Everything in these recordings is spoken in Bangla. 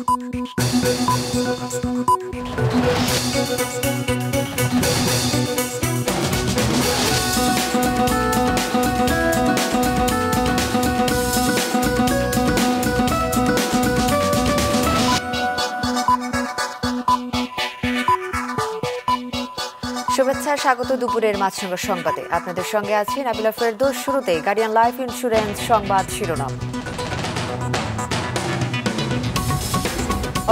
শুভেচ্ছা, স্বাগত দুপুরের মাছরাঙা সংবাদে। আপনাদের সঙ্গে আছি নাবিলা ফেরদৌস। শুরুতেই গার্ডিয়ান লাইফ ইন্স্যুরেন্স সংবাদ শিরোনাম।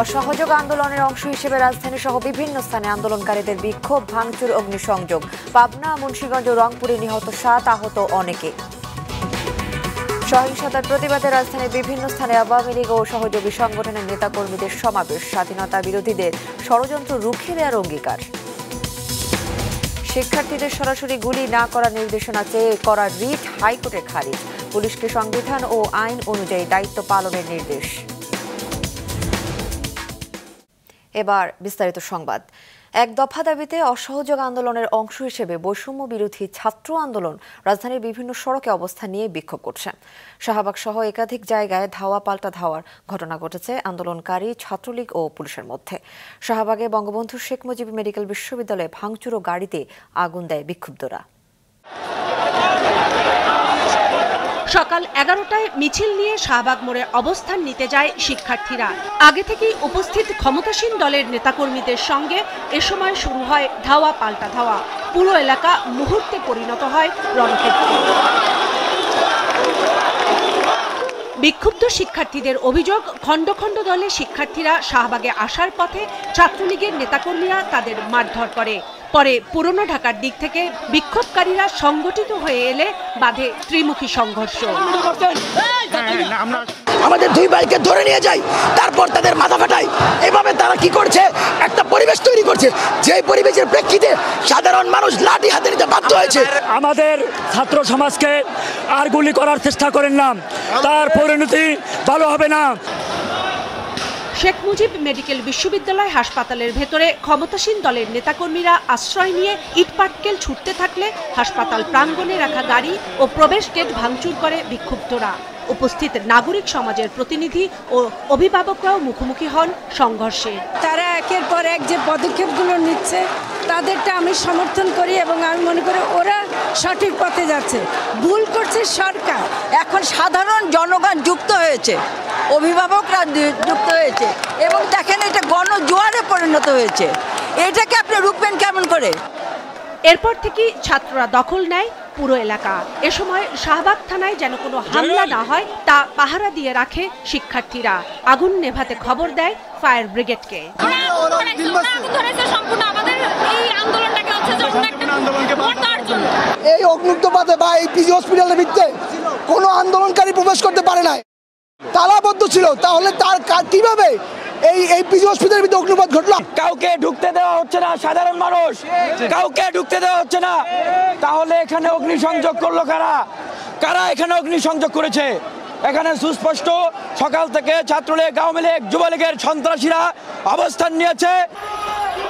অসহযোগ আন্দোলনের অংশ হিসেবে রাজধানী সহ বিভিন্ন স্থানে আন্দোলনকারীদের বিক্ষোভ, ভাঙচুর, অগ্নিসংযোগ। পাবনা, মুন্সিগঞ্জ ও রংপুরে নিহত 7, আহত অনেকে। সহিংসতার প্রতিবাদে রাজধানীর বিভিন্ন স্থানে আওয়ামী লীগ ও সহযোগী সংগঠনের নেতাকর্মীদের সমাবেশ, স্বাধীনতা বিরোধীদের ষড়যন্ত্র রুখে দেওয়ার অঙ্গীকার। শিক্ষার্থীদের সরাসরি গুলি না করার নির্দেশনা চেয়ে করা রিট হাইকোর্টে খারিজ, পুলিশকে সংবিধান ও আইন অনুযায়ী দায়িত্ব পালনের নির্দেশ। এবার বিস্তারিত সংবাদ। এক দফা দাবিতে অসহযোগ আন্দোলনের অংশ হিসেবে বৈষম্য বিরোধী ছাত্র আন্দোলন রাজধানীর বিভিন্ন সড়কে অবস্থান নিয়ে বিক্ষোভ করছে। শাহবাগ সহ একাধিক জায়গায় ধাওয়া পাল্টা ধাওয়ার ঘটনা ঘটেছে আন্দোলনকারী ছাত্রলীগ ও পুলিশের মধ্যে। শাহবাগে বঙ্গবন্ধু শেখ মুজিব মেডিকেল বিশ্ববিদ্যালয়ে ভাঙচুর ও গাড়িতে আগুন দেয় বিক্ষুব্ধরা। সকাল 11টায় মিছিল নিয়ে শাহবাগ মোড়ে অবস্থান নিতে যায় শিক্ষার্থীরা। আগে থেকেই উপস্থিত ক্ষমতাসীন দলের নেতাকর্মীদের সঙ্গে এ সময় শুরু হয় ধাওয়া পাল্টা ধাওয়া। পুরো এলাকা মুহূর্তে পরিণত হয় রণক্ষেত্রে। বিক্ষুব্ধ শিক্ষার্থীদের অভিযোগ, খণ্ড খণ্ড দলে শিক্ষার্থীরা শাহবাগে আসার পথে ছাত্রলীগের নেতাকর্মীরা তাদের মারধর করে। পরে পুরনো ঢাকার দিক থেকে বিক্ষোভকারীরা সংগঠিত হয়ে এলে বাধে ত্রিমুখী সংঘর্ষ। আমাদের দুই ভাইকে ধরে নিয়ে যায়, তারপর তাদের মাথা ফাটায়। এভাবে তারা কি করছে, একটা পরিবেশ তৈরি করছে, যে পরিবেশের প্রেক্ষিতে সাধারণ মানুষ লাঠি হাতে নিতে বাধ্য হয়েছে। আমাদের ছাত্র সমাজকে আর গুলি করার চেষ্টা করেন না, তার পরিণতি ভালো হবে না। শেখ মুজিব মেডিকেল বিশ্ববিদ্যালয় হাসপাতালের ভেতরে ক্ষমতাসীন দলের নেতাকর্মীরা আশ্রয় নিয়ে ইটপাটকেল ছুটতে থাকলে হাসপাতাল প্রাঙ্গণে রাখা গাড়ি ও প্রবেশ গেট ভাঙচুর করে বিক্ষুব্ধরা। উপস্থিত নাগরিক সমাজের প্রতিনিধি ও অভিভাবকরাও মুখোমুখি হন সংঘর্ষে। তারা একের পর এক যে পদক্ষেপগুলো নিচ্ছে তাদেরটা আমি সমর্থন করি এবং আমি মনে করি ওরা সঠিক পথে যাচ্ছে। ভুল করছে সরকার, এখন সাধারণ জনগণ যুক্ত হয়েছে, অভিভাবকরা যুক্ত হয়েছে এবং দেখেন এটা গণজোয়ারে পরিণত হয়েছে। এটাকে আপনি রুখবেন কেমন করে? এরপর থেকে ছাত্ররা দখল নেয় পুরো এলাকা। এ সময় শাহবাগ থানায় যেন কোনো হামলা না হয় তা পাহারা দিয়ে রাখে শিক্ষার্থীরা। আগুন নেভাতে খবর দেয় ফায়ার ব্রিগেডকে। এই অগ্নিগ্ধপাতে বা এই পিজি হসপিটালের ভিতরে কোনো আন্দোলনকারী প্রবেশ করতে পারে না, তালাবদ্ধ ছিল। তাহলে তার কিভাবে এই পিজি হসপিটালের ভিতরে অগ্নিপাত ঘটলো? কাউকে ঢুকতে দেওয়া হচ্ছে না, সাধারণ মানুষ কাউকে ঢুকতে দেওয়া হচ্ছে না। তাহলে এখানে অগ্নিসংযোগ করলো কারা? কারা এখানে অগ্নিসংযোগ করেছে? এখানে সুস্পষ্ট সকাল থেকে ছাত্রলীগ, আওয়ামী লীগ, যুবলীগের সন্ত্রাসীরা অবস্থান নিয়েছে।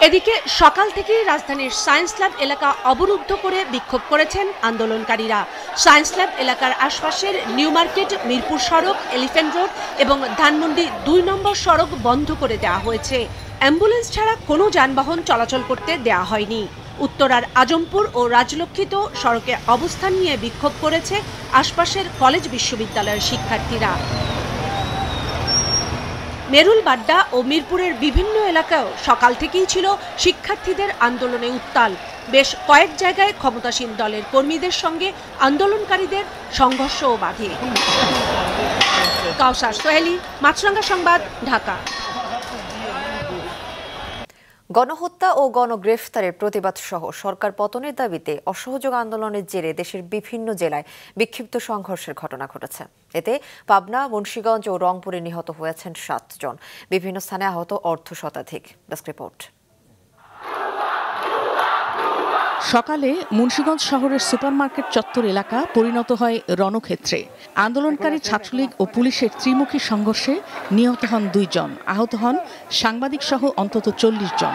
এদিকে সকাল থেকেই রাজধানীর সায়েন্স ল্যাব এলাকা অবরুদ্ধ করে বিক্ষোভ করেছেন আন্দোলনকারীরা। সায়েন্স ল্যাব এলাকার আশপাশের নিউ মার্কেট, মিরপুর সড়ক, এলিফ্যান্ট রোড এবং ধানমন্ডি 2 নম্বর সড়ক বন্ধ করে দেওয়া হয়েছে। অ্যাম্বুলেন্স ছাড়া কোনো যানবাহন চলাচল করতে দেওয়া হয়নি। উত্তরার আজমপুর ও রাজলক্ষিত সড়কে অবস্থান নিয়ে বিক্ষোভ করেছে আশপাশের কলেজ বিশ্ববিদ্যালয়ের শিক্ষার্থীরা। মেরুল বাড্ডা ও মিরপুরের বিভিন্ন এলাকায়ও সকাল থেকেই ছিল শিক্ষার্থীদের আন্দোলনে উত্তাল। বেশ কয়েক জায়গায় ক্ষমতাসীন দলের কর্মীদের সঙ্গে আন্দোলনকারীদের সংঘর্ষও বাধে। কাউসার সোহেলি, মাছরাঙা সংবাদ, ঢাকা। গণহত্যা ও গণগ্রেফতারের প্রতিবাদ সহ সরকার পতনের দাবিতে অসহযোগ আন্দোলনের জেরে দেশের বিভিন্ন জেলায় বিক্ষিপ্ত সংঘর্ষের ঘটনা ঘটেছে। এতে পাবনা, মুন্সিগঞ্জ ও রংপুরে নিহত হয়েছেন 7 জন। বিভিন্ন স্থানে আহত অর্ধশতাধিক। Desk report. সকালে মুন্সিগঞ্জ শহরের সুপারমার্কেট চত্বর এলাকা পরিণত হয় রণক্ষেত্রে। আন্দোলনকারী ছাত্রলীগ ও পুলিশের ত্রিমুখী সংঘর্ষে নিহত হন 2 জন, আহত হন সাংবাদিক সহ অন্তত 40 জন।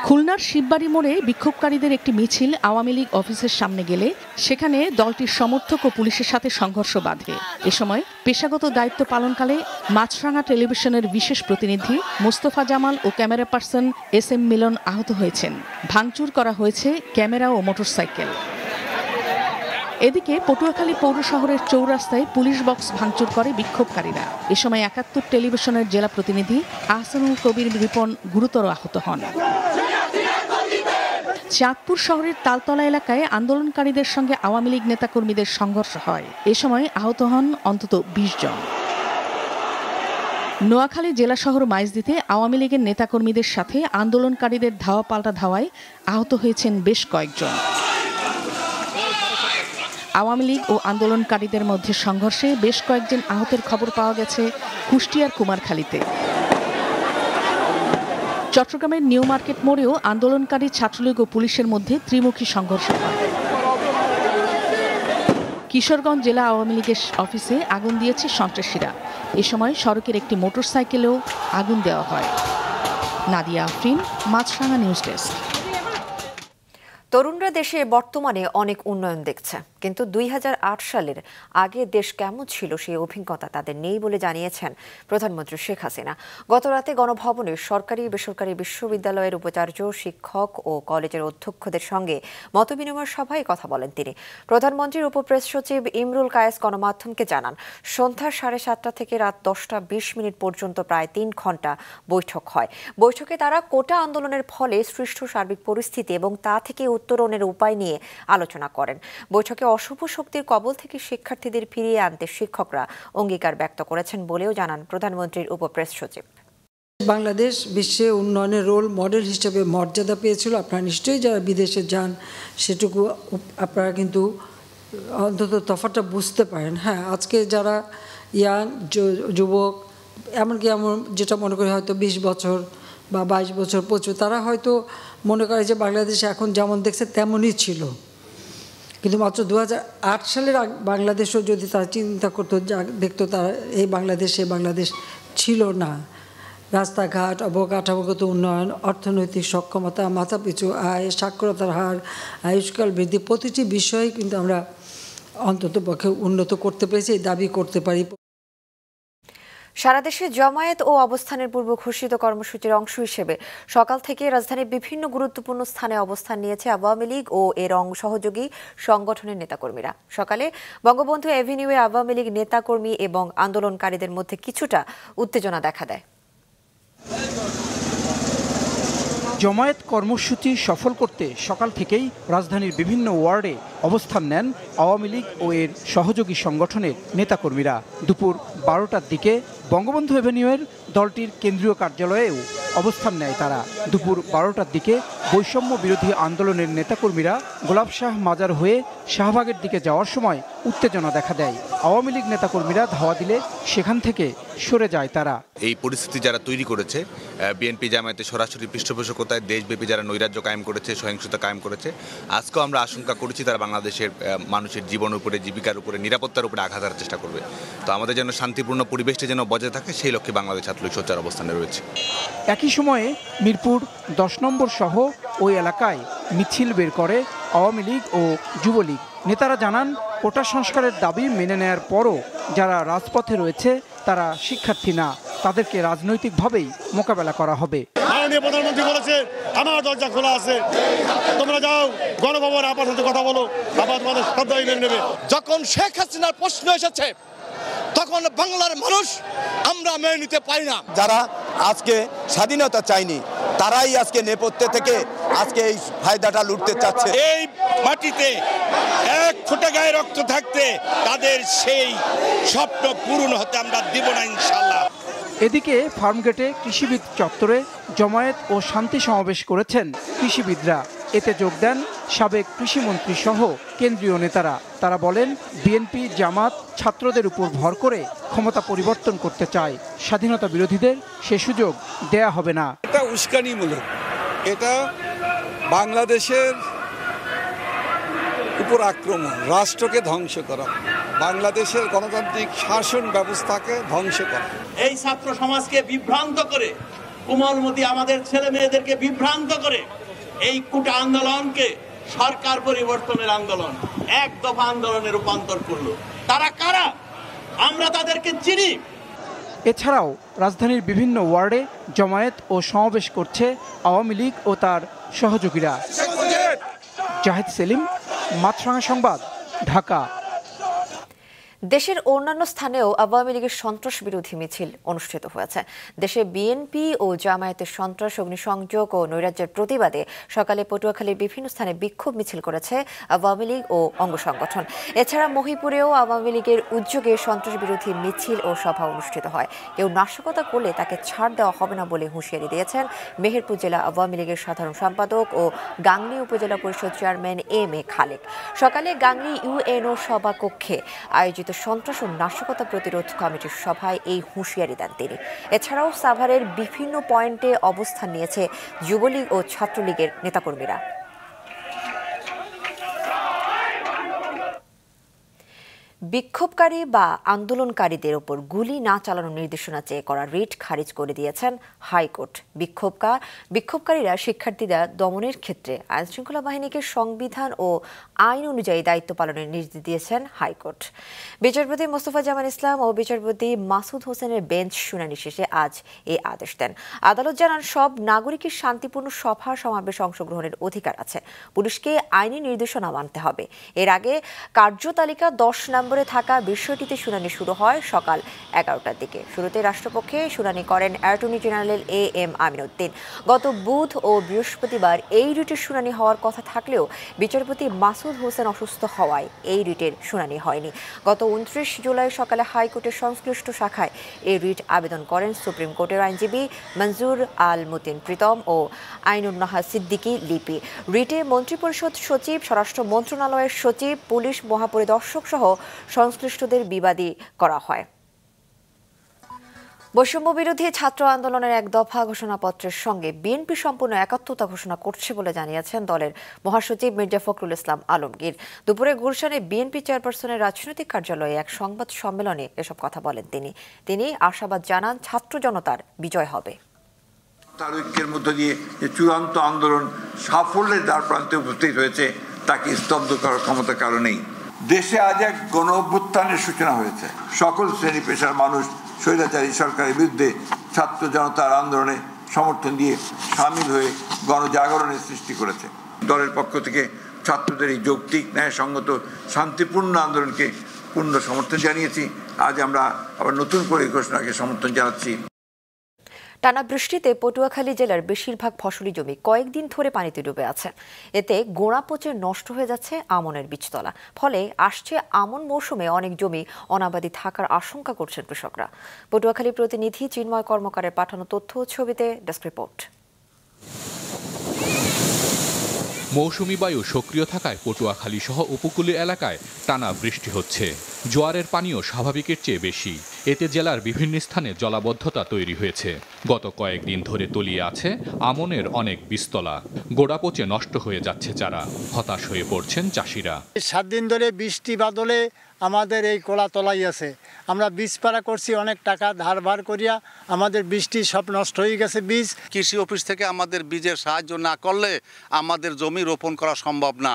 খুলনার শিববাড়ি মোড়ে বিক্ষোভকারীদের একটি মিছিল আওয়ামী লীগ অফিসের সামনে গেলে সেখানে দলটির সমর্থক ও পুলিশের সাথে সংঘর্ষ বাধে। এ সময় পেশাগত দায়িত্ব পালনকালে মাছরাঙা টেলিভিশনের বিশেষ প্রতিনিধি মোস্তফা জামাল ও ক্যামেরা পার্সন SM মিলন আহত হয়েছেন। ভাঙচুর করা হয়েছে ক্যামেরা ও মোটরসাইকেল। এদিকে পটুয়াখালী পৌর শহরের চৌরাস্তায় পুলিশ বক্স ভাঙচুর করে বিক্ষোভকারীরা। এ সময় ৭১ টেলিভিশনের জেলা প্রতিনিধি আহসানুল কবির রিপন গুরুতর আহত হন। চাঁদপুর শহরের তালতলা এলাকায় আন্দোলনকারীদের সঙ্গে আওয়ামী লীগ নেতাকর্মীদের সংঘর্ষ হয়। এ সময় আহত হন অন্তত ২০ জন। নোয়াখালী জেলা শহর মাইজদীতে আওয়ামী লীগের নেতাকর্মীদের সাথে আন্দোলনকারীদের ধাওয়া পাল্টা ধাওয়ায় আহত হয়েছেন বেশ কয়েকজন। আওয়ামী লীগ ও আন্দোলনকারীদের মধ্যে সংঘর্ষে বেশ কয়েকজন আহতের খবর পাওয়া গেছে কুষ্টিয়ার কুমারখালীতে। চট্টগ্রামের নিউ মার্কেট মোড়েও আন্দোলনকারী ছাত্রলীগ ও পুলিশের মধ্যে ত্রিমুখী সংঘর্ষ হয়। কিশোরগঞ্জ জেলা আওয়ামী লীগের অফিসে আগুন দিয়েছে সন্ত্রাসীরা। এ সময় সড়কের একটি মোটরসাইকেলেও আগুন দেওয়া হয়। নাদিয়া আফরিন, মাছরাঙা নিউজ ডেস্ক। তরুণরা দেশে বর্তমানে অনেক উন্নয়ন দেখছে, কিন্তু ২০০৮ সালের আগে দেশ কেমন ছিল সেই অভিজ্ঞতা তাদের নেই বলে জানিয়েছেন প্রধানমন্ত্রী শেখ হাসিনা। গতরাতে গণভবনে সরকারি বেসরকারি বিশ্ববিদ্যালয়ের উপাচার্য, শিক্ষক ও কলেজের অধ্যক্ষদের সঙ্গে মতবিনিময় সভায় কথা বলেন তিনি। প্রধানমন্ত্রীর উপপ্রেস সচিব ইমরুল কায়েস গণমাধ্যমকে জানান, সন্ধ্যা 7:30 থেকে রাত 10:20 পর্যন্ত প্রায় 3 ঘণ্টা বৈঠক হয়। বৈঠকে তারা কোটা আন্দোলনের ফলে সৃষ্ট সার্বিক পরিস্থিতি এবং তা থেকে উত্তরণের উপায় নিয়ে আলোচনা করেন। বৈঠকে অশুভ শক্তির কবল থেকে শিক্ষার্থীদের ফিরিয়ে আনতে শিক্ষকরা অঙ্গীকার ব্যক্ত করেছেন বলেও জানান প্রধানমন্ত্রীর উপপ্রেস সচিব। বাংলাদেশ বিশ্বে উন্নয়নের রোল মডেল হিসেবে মর্যাদা পেয়েছিল। আপনারা নিশ্চয়ই যারা বিদেশে যান সেটুকু আপনারা কিন্তু অন্তত তফাৎটা বুঝতে পারেন। হ্যাঁ, আজকে যারা ইয়াং যুবক, এমনকি যেটা মনে করি হয়তো 20 বছর বা 22 বছর 25, তারা হয়তো মনে করে যে বাংলাদেশ এখন যেমন দেখছে তেমনই ছিল। কিন্তু মাত্র 2008 সালের বাংলাদেশও যদি তারা চিন্তা করতো, দেখতো তারা এই বাংলাদেশ ছিল না। রাস্তাঘাট, অবকাঠামোগত উন্নয়ন, অর্থনৈতিক সক্ষমতা, মাথাপিছু আয়, সাক্ষরতার হার, আয়ুষ্কাল বৃদ্ধি, প্রতিটি বিষয়ে কিন্তু আমরা অন্ততপক্ষে উন্নত করতে পেরেছি, দাবি করতে পারি। সারা দেশে জমায়েত ও অবস্থানের পূর্ব ঘোষিত কর্মসূচির অংশ হিসেবে সকাল থেকে রাজধানীর বিভিন্ন গুরুত্বপূর্ণ স্থানে অবস্থান নিয়েছে আওয়ামী লীগ ও এর সহযোগী সংগঠনের নেতাকর্মীরা। সকালে বঙ্গবন্ধু এভিনিউয়ে আওয়ামী লীগ নেতাকর্মী এবং আন্দোলনকারীদের মধ্যে কিছুটা উত্তেজনা দেখা দেয়। জমায়েত কর্মসূচি সফল করতে সকাল থেকেই রাজধানীর বিভিন্ন ওয়ার্ডে অবস্থান নেন আওয়ামী লীগ ও এর সহযোগী সংগঠনের নেতাকর্মীরা। দুপুর 12টার দিকে বঙ্গবন্ধু এভিনিউয়ের দলটির কেন্দ্রীয় কার্যালয়েও অবস্থান নেয় তারা। দুপুর 12টার দিকে বৈষম্য বিরোধী আন্দোলনের নেতাকর্মীরা গোলাপ শাহ মাজার হয়ে শাহবাগের দিকে যাওয়ার সময় উত্তেজনা দেখা দেয়। আওয়ামী লীগ নেতাকর্মীরা ধাওয়া দিলে সেখান থেকে সরে যায় তারা। এই পরিস্থিতি যারা তৈরি করেছে, বিএনপি জামায়াতের সরাসরি পৃষ্ঠপোষকতায় দেশব্যাপী যারা নৈরাজ্য কায়েম করেছে, সহিংসতা কায়েম করেছে, আজকেও আমরা আশঙ্কা করেছি তারা বাংলাদেশের মানুষের জীবনের উপরে, জীবিকার উপরে, নিরাপত্তার উপরে আঘাত হানার চেষ্টা করবে। তো আমাদের যেন শান্তিপূর্ণ পরিবেশটা যেন বজায় থাকে, সেই লক্ষ্যে বাংলাদেশ ছাত্রলীগ সোচ্চার অবস্থানে রয়েছে। একই সময়ে মিরপুর 10 নম্বর সহ ওই এলাকায় মিছিল বের করে আওয়ামী লীগ ও যুবলীগ নেতারা। জানান, কোটা সংস্কারের দাবি মেনে নেয়ার পরও যারা রাজপথে রয়েছে তারা শিক্ষার্থী না, তাদেরকে রাজনৈতিকভাবেই মোকাবেলা করা হবে। মাননীয় প্রধানমন্ত্রী বলেছে, আমার দরজা খোলা আছে, তোমরা যাও গণভবনে আপার সাথে কথা বলো, আপার তোমাদের শ্রদ্ধাই মেনে নেবে। যখন শেখ হাসিনার প্রশ্ন এসেছে তখন বাংলার মানুষ আমরা মেনে নিতে পারি না। যারা আজকে স্বাধীনতা চায়নি তারাই আজকে নেপথ্যে থেকে আজকে এই ফায়দাটা লুটতে চাচ্ছে। এই মাটিতে এক ফোঁটা গায়ে রক্ত থাকতে তাদের সেই স্বপ্ন পূরণ হতে আমরা দিব না ইনশাআল্লাহ। এদিকে ফার্মগেটে কৃষিবিদ চত্বরে জমায়েত ও শান্তি সমাবেশ করেছেন কৃষিবিদরা। এতে যোগ দেন সাবেক কৃষিমন্ত্রী সহ কেন্দ্রীয় নেতারা। তারা বলেন, বিএনপি জামাত ছাত্রদের উপর ভর করে ক্ষমতা পরিবর্তন করতে চায়। স্বাধীনতা বিরোধীদের সে সুযোগ দেয়া হবে না। এটা উস্কানিমূলক, এটা বাংলাদেশের উপর আক্রমণ, রাষ্ট্রকে ধ্বংস করা, বাংলাদেশের গণতান্ত্রিক শাসন ব্যবস্থাকে ধ্বংস করা। এই ছাত্র সমাজকে বিভ্রান্ত করে, কোমলমতি আমাদের ছেলে মেয়েদেরকে বিভ্রান্ত করে এই কোটা আন্দোলনকে সরকার পরিবর্তনের আন্দোলন, এক দফা আন্দোলনে রূপান্তর করলো। তারা কারা? আমরা তাদেরকে চিনি। এছাড়াও রাজধানীর বিভিন্ন ওয়ার্ডে জমায়েত ও সমাবেশ করছে আওয়ামী লীগ ও তার সহযোগীরা। জাহিদ সেলিম, মাছরাঙা সংবাদ, ঢাকা। দেশের অন্যান্য স্থানেও আওয়ামী লীগের সন্ত্রাস বিরোধী মিছিল অনুষ্ঠিত হয়েছে। দেশে বিএনপি ও জামায়াতের সন্ত্রাস, অগ্নিসংযোগ ও নৈরাজ্যের প্রতিবাদে সকালে পটুয়াখালীর বিভিন্ন স্থানে বিক্ষোভ মিছিল করেছে আওয়ামী লীগ ও অঙ্গ সংগঠন। এছাড়া মহিপুরেও আওয়ামী লীগের উদ্যোগে সন্ত্রাস বিরোধী মিছিল ও সভা অনুষ্ঠিত হয়। কেউ নাশকতা করলে তাকে ছাড় দেওয়া হবে না বলে হুঁশিয়ারি দিয়েছেন মেহেরপুর জেলা আওয়ামী লীগের সাধারণ সম্পাদক ও গাংনী উপজেলা পরিষদ চেয়ারম্যান এম এ খালেক। সকালে গাংনী ইউএনও সভাকক্ষে আয়োজিত সন্ত্রাস ও নাশকতা প্রতিরোধ কমিটির সভায় এই হুঁশিয়ারি দেন তিনি। এছাড়াও সাভারের বিভিন্ন পয়েন্টে অবস্থান নিয়েছে যুবলীগ ও ছাত্রলীগের নেতাকর্মীরা। বিক্ষোভকারী বা আন্দোলনকারীদের ওপর গুলি না চালানোর নির্দেশনা চেয়ে করা রিট খারিজ করে দিয়েছেন হাইকোর্ট। বিক্ষোভকারীরা শিক্ষার্থীরা দমনের ক্ষেত্রে আইনশৃঙ্খলা বাহিনীকে সংবিধান ও আইন অনুযায়ী দায়িত্ব পালনের নির্দেশ দিয়েছেন হাইকোর্ট। বিচারপতি মোস্তফা জামান ইসলাম ও বিচারপতি মাসুদ হোসেনের বেঞ্চ শুনানি শেষে আজ এই আদেশ দেন। আদালত জানান, সব নাগরিকের শান্তিপূর্ণ সভা সমাবেশে অংশগ্রহণের অধিকার আছে। পুলিশকে আইনি নির্দেশনা মানতে হবে। এর আগে কার্যতালিকা 10 নম্বরে থাকা বিষয়টিতে শুনানি শুরু হয় সকাল 11টার দিকে। শুরুতে রাষ্ট্রপক্ষে শুনানি করেন attorney general A M Aminuddin. গত বুধ ও বৃহস্পতিবার এই রিটের শুনানি হওয়ার কথা থাকলেও বিচারপতি মাসুদ হোসেন অসুস্থ হওয়ায় এই রিটের শুনানি হয়নি। গত 29 জুলাই সকালে হাইকোর্টের সংশ্লিষ্ট শাখায় এই রিট আবেদন করেন সুপ্রিম কোর্টের আইনজীবী মঞ্জুর আল মতিন প্রীতম ও আইনুন্নাহা সিদ্দিকী লিপি। রিটে মন্ত্রিপরিষদ সচিব, স্বরাষ্ট্র মন্ত্রণালয়ের সচিব, পুলিশ মহাপরিদর্শক সহ সংশ্লিষ্টদের বিবাদী করা হয়। বৈষম্য বিরোধী ছাত্র আন্দোলনের এক দফা ঘোষণাপত্রের সঙ্গে বিএনপি সম্পূর্ণ একাত্মতা ঘোষণা করছে বলে জানিয়েছেন দলের মহাসচিব মির্জা ফখরুল ইসলাম আলমগীর। দুপুরে গুলশানে বিএনপি চেয়ারপারসনের রাজনৈতিক কার্যালয়ে এক সংবাদ সম্মেলনে এসব কথা বলেন তিনি আশাবাদ জানান ছাত্র জনতার বিজয় হবে। তার ঐক্যের মধ্য দিয়ে যে চূড়ান্ত আন্দোলন সাফল্যের দ্বার প্রান্তে উপস্থিত হয়েছে তাকে স্তব্ধ করার ক্ষমতা কারো নেই। দেশে আজ এক গণ অভ্যুত্থানের সূচনা হয়েছে। সকল শ্রেণী পেশার মানুষ স্বৈরাচারী সরকারের বিরুদ্ধে ছাত্র জনতার আন্দোলনে সমর্থন দিয়ে সামিল হয়ে গণজাগরণের সৃষ্টি করেছে। দলের পক্ষ থেকে ছাত্রদের এই যৌক্তিক, ন্যায়সঙ্গত, শান্তিপূর্ণ আন্দোলনকে পূর্ণ সমর্থন জানিয়েছি। আজ আমরা আবার নতুন করে ঘোষণাকে সমর্থন জানাচ্ছি। টানা বৃষ্টিতে পটুয়াখালী জেলার বেশিরভাগ ফসলি জমি কয়েকদিন ধরে পানিতে ডুবে আছে। এতে গোড়া পচে নষ্ট হয়ে যাচ্ছে আমনের বীজতলা। ফলে আসছে আমন মৌসুমে অনেক জমি অনাবাদি থাকার আশঙ্কা করছেন কৃষকরা। পটুয়াখালী প্রতিনিধি চিন্ময় কর্মকারের পাঠানো তথ্য ও ছবিতে ডেস্ক রিপোর্ট। মৌসুমী বায়ু সক্রিয় থাকায় পটুয়াখালী সহ উপকূলীয় এলাকায় টানা বৃষ্টি হচ্ছে। জোয়ারের পানিও স্বাভাবিকের চেয়ে বেশি। এতে জেলার বিভিন্ন স্থানে জলাবদ্ধতা তৈরি হয়েছে। গত কয়েকদিন ধরে তলিয়ে আছে আমনের অনেক বীজতলা। গোড়া পচে নষ্ট হয়ে যাচ্ছে চারা। হতাশ হয়ে পড়ছেন চাষিরা। 7 দিন ধরে বৃষ্টি বাদলে আমাদের এই কোলা তলাই আছে। আমরা বীজ পাড়া করছি, অনেক টাকা ধার বার করিয়া আমাদের বৃষ্টি সব নষ্ট হয়ে গেছে। বীজ কৃষি অফিস থেকে আমাদের বীজের সাহায্য না করলে আমাদের জমি রোপণ করা সম্ভব না।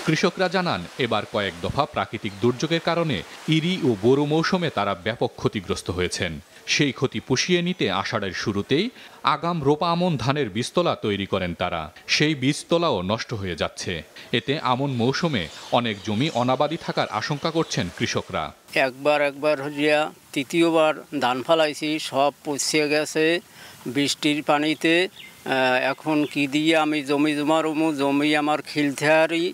কৃষকরা জানান, এবার কয়েক দফা প্রাকৃতিক দুর্যোগের কারণে ইরি ও বোরো মৌসুমে তারা ব্যাপক ক্ষতিগ্রস্ত হয়েছেন। সেই ক্ষতি পুষিয়ে নিতে আষাঢ়ের শুরুতেই আগাম রোপা আমন ধানের বীজতলা তৈরি করেন তারা। সেই বীজতলাও নষ্ট হয়ে যাচ্ছে। এতে আমন মৌসুমে অনেক জমি অনাবাদি থাকার আশঙ্কা করছেন কৃষকরা। একবার হইয়া তৃতীয়বার ধান ফালাইছি, সব পচিয়ে গেছে বৃষ্টির পানিতে। এখন কি দিয়ে আমি জমি জমি আমার খিলথেয়ারি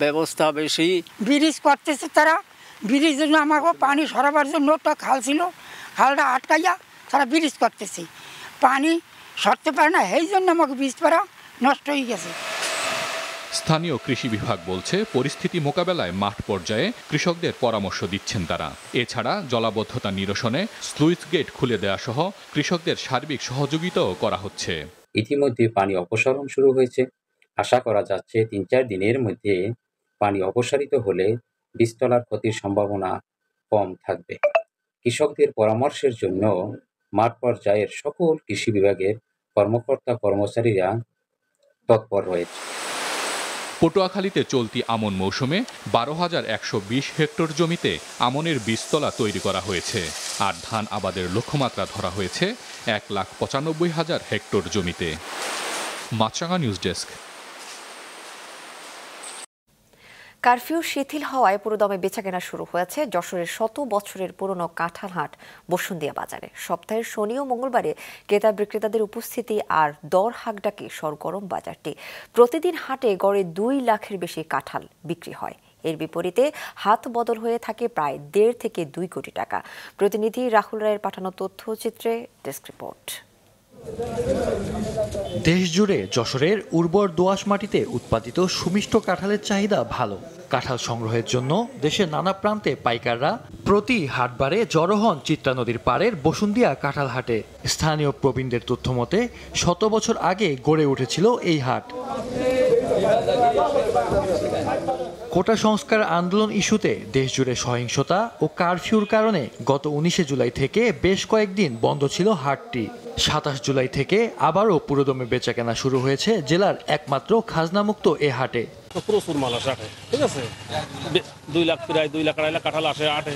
ব্যবস্থা বেশি। ব্রিজ করতেছে তারা, ব্রিজের জন্য আমাকে পানি সরাবার জন্য একটা খাল ছিল, খালটা আটকাইয়া তারা ব্রিজ করতেছে, পানি সরতে পারে না, এই জন্য আমাকে বীজ পাড়া নষ্ট হয়ে গেছে। স্থানীয় কৃষি বিভাগ বলছে, পরিস্থিতি মোকাবেলায় মাঠ পর্যায়ে কৃষকদের পরামর্শ দিচ্ছেন তারা। এছাড়া জলাবদ্ধতা নিরসনে স্লুইস গেট খুলে দেওয়া সহ কৃষকদের সার্বিক সহযোগিতাও করা হচ্ছে। ইতিমধ্যে পানি অপসারণ শুরু হয়েছে। আশা করা যাচ্ছে 3-4 দিনের মধ্যে পানি অপসারিত হলে বীজতলার ক্ষতির সম্ভাবনা কম থাকবে। কৃষকদের পরামর্শের জন্য মাঠ পর্যায়ের সকল কৃষি বিভাগের কর্মকর্তা কর্মচারীরা তৎপর রয়েছে। পটুয়াখালীতে চলতি আমন মৌসুমে 12,120 হেক্টর জমিতে আমনের বীজতলা তৈরি করা হয়েছে, আর ধান আবাদের লক্ষ্যমাত্রা ধরা হয়েছে 1,95,000 হেক্টর জমিতে। মাছরাঙা নিউজ ডেস্ক। কারফিউ শিথিল হওয়ায় পুরোদমে বেচাকেনা শুরু হয়েছে যশোরের 100 বছরের পুরনো কাঁঠালহাট বসুন্ধিয়া বাজারে। সপ্তাহের শনি ও মঙ্গলবারে ক্রেতা বিক্রেতাদের উপস্থিতি আর দর হাঁকডাকে সরগরম বাজারটি। প্রতিদিন হাটে গড়ে 2 লাখের বেশি কাঁঠাল বিক্রি হয়। এর বিপরীতে হাত বদল হয়ে থাকে প্রায় 1.5 থেকে 2 কোটি টাকা। প্রতিনিধি রাহুল রায়ের পাঠানো তথ্যচিত্রে ডেস্ক রিপোর্ট। দেশ জুড়ে যশোরের উর্বর দোআঁশ মাটিতে উৎপাদিত সুমিষ্ট কাঁঠালের চাহিদা ভালো। কাঁঠাল সংগ্রহের জন্য দেশের নানা প্রান্তে পাইকাররা প্রতি হাটবারে জড়ো হন চিত্রা নদীর পাড়ের বসুন্ধিয়া কাঁঠাল হাটে। স্থানীয় প্রবীণদের তথ্য মতে 100 বছর আগে গড়ে উঠেছিল এই হাট। কোটা সংস্কার আন্দোলন ইস্যুতে দেশজুড়ে সহিংসতা ও কারফিউর কারণে গত 19 জুলাই থেকে বেশ কয়েকদিন বন্ধ ছিল হাটটি। 27 জুলাই থেকে আবারও পুরোদমে বেচাকেনা শুরু হয়েছে জেলার একমাত্র খাজনামুক্ত এ হাটে। প্রচুর মাল আসে হাটে, ঠিক আছে, 2 লাখ প্রায় 2 লাখ 2.5 লাখ কাঁঠাল আসে হাটে।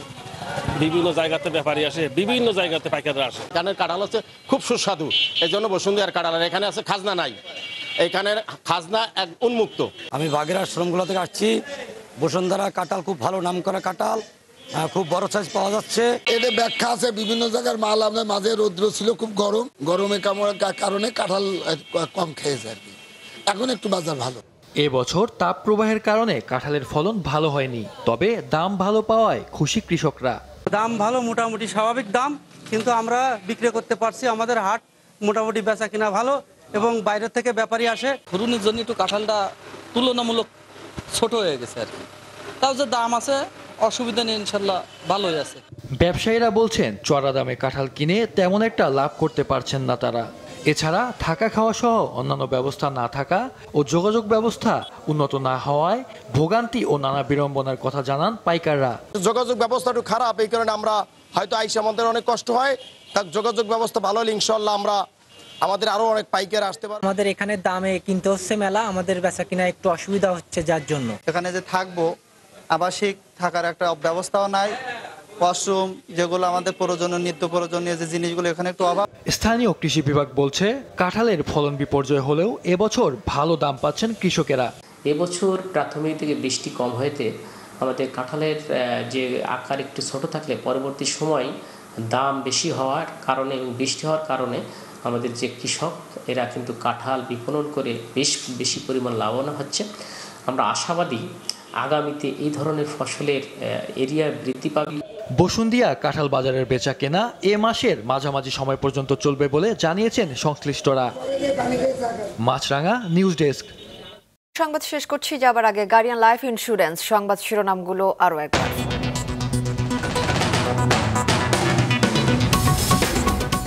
বিভিন্ন জায়গাতে ব্যাপারী আসে, বিভিন্ন জায়গাতে পাইকাররা আসে। এখানের কাঁঠাল হচ্ছে খুব সুস্বাদু, এই জন্য বসুন্ধিয়ার কাঁঠাল। এখানে আছে খাজনা নাই, এখানের খাজনা এক উন্মুক্ত। আমি বাগের আশ্রমগুলো থেকে আসছি। বসুন্ধরা কাঁঠাল খুব ভালো নাম করা কাঁঠাল, খুব বড় সাইজ পাওয়া যাচ্ছে। এতে ব্যাখ্যা আছে, বিভিন্ন জায়গার মাল আপনার মাঝে রৌদ্র ছিল খুব গরম, গরমে কারণে কাঁঠাল কম খেয়েছে আর কি। এখন একটু বাজার ভালো। এবছর তাপ প্রবাহের কারণে কাঁঠালের ফলন ভালো হয়নি, তবে দাম ভালো পাওয়ায় খুশি কৃষকরা। দাম ভালো, মোটামুটি স্বাভাবিক দাম, কিন্তু আমরা বিক্রি করতে পারছি। আমাদের হাট মোটামুটি বেচা কিনা ভালো এবং বাইরে থেকে ব্যাপারী আসে। ঘুরুনির জন্য একটু কাঁঠালটা তুলনামূলক ছোট হয়ে গেছে আর কি, তাও যে দাম আছে অসুবিধা নেই, ইনশাল্লাহ ভালোই আছে। ব্যবসায়ীরা বলছেন চড়া দামে কাঁঠাল কিনে তেমন একটা লাভ করতে পারছেন না তারা। এছাড়া থাকা খাওয়া সহ অন্যান্য ব্যবস্থা না থাকা ও যোগাযোগ ব্যবস্থা উন্নত না হওয়ায় ভোগান্তি ও নানা বিড়ম্বনার কথা জানান পাইকাররা। যোগাযোগ ব্যবস্থা একটু খারাপ, এই কারণে আমরা হয়তো আইসা আমাদের অনেক কষ্ট হয়। তার যোগাযোগ ব্যবস্থা ভালো হলে ইনশাল্লাহ আমাদের আরো অনেক পাইকার আসতে পারে। আমাদের এখানে দামে কিনতে হচ্ছে মেলা, আমাদের বেচা কিনা একটু অসুবিধা হচ্ছে, যার জন্য এখানে যে থাকবো আবাসিক থাকার একটা ব্যবস্থাও নাই। ওয়াশরুম যেগুলো আমাদের প্রয়োজনীয় নিত্য প্রয়োজনীয় যে জিনিসগুলো এখানে একটু অভাব। স্থানীয় কৃষি বিভাগ বলছে কাঁঠালের ফলন বিপর্যয় হলেও এবছর ভালো দাম পাচ্ছেন কৃষকেরা। এবছর প্রাথমিক থেকে বৃষ্টি কম হয়েছে আমাদের কাঁঠালের যে আকার একটু ছোট থাকলে পরবর্তী সময় দাম বেশি হওয়ার কারণে এবং বৃষ্টি হওয়ার কারণে আমাদের যে কৃষক এরা কিন্তু কাঁঠাল বিপণন করে বেশি পরিমাণ লাভবান হচ্ছে। আমরা আশাবাদী আগামীতে এই ধরনের ফসলের এরিয়া বৃদ্ধি পাবে। বসুন্ধিয়া কাঁঠাল বাজারের বেচা কেনা এ মাসের মাঝামাঝি সময় পর্যন্ত চলবে বলে জানিয়েছেন সংশ্লিষ্টরা। মাছরাঙা নিউজ ডেস্ক। সংবাদ শেষ করছি, যাবার আগে গার্ডিয়ান লাইফ ইন্স্যুরেন্স সংবাদ শিরোনামগুলো আরও একবার।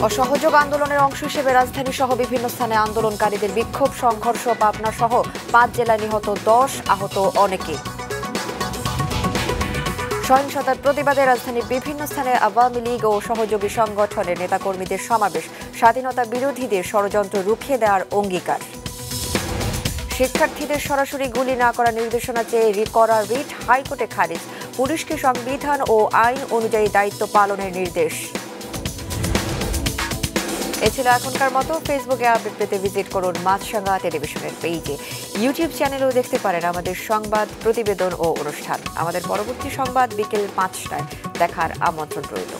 অসহযোগ আন্দোলনের অংশ হিসেবে রাজধানী সহ বিভিন্ন স্থানে আন্দোলনকারীদের বিক্ষোভ সংঘর্ষ, পাবনা সহ 5 জেলায় নিহত 10, আহত অনেকে। সহিংসতার প্রতিবাদে রাজধানীর বিভিন্ন স্থানে আওয়ামী লীগ ও সহযোগী সংগঠনের নেতাকর্মীদের সমাবেশ, স্বাধীনতা বিরোধীদের ষড়যন্ত্র রুখে দেওয়ার অঙ্গীকার। শিক্ষার্থীদের সরাসরি গুলি না করার নির্দেশনা চেয়ে করা রিট হাইকোর্টে খারিজ, পুলিশকে সংবিধান ও আইন অনুযায়ী দায়িত্ব পালনের নির্দেশ। এ ছিল এখনকার মতো। ফেসবুকে আপডেট পেতে ভিজিট করুন মাছরাঙা টেলিভিশনের পেজে। ইউটিউব চ্যানেলেও দেখতে পারেন আমাদের সংবাদ, প্রতিবেদন ও অনুষ্ঠান। আমাদের পরবর্তী সংবাদ বিকেল 5টায় দেখার আমন্ত্রণ রইল।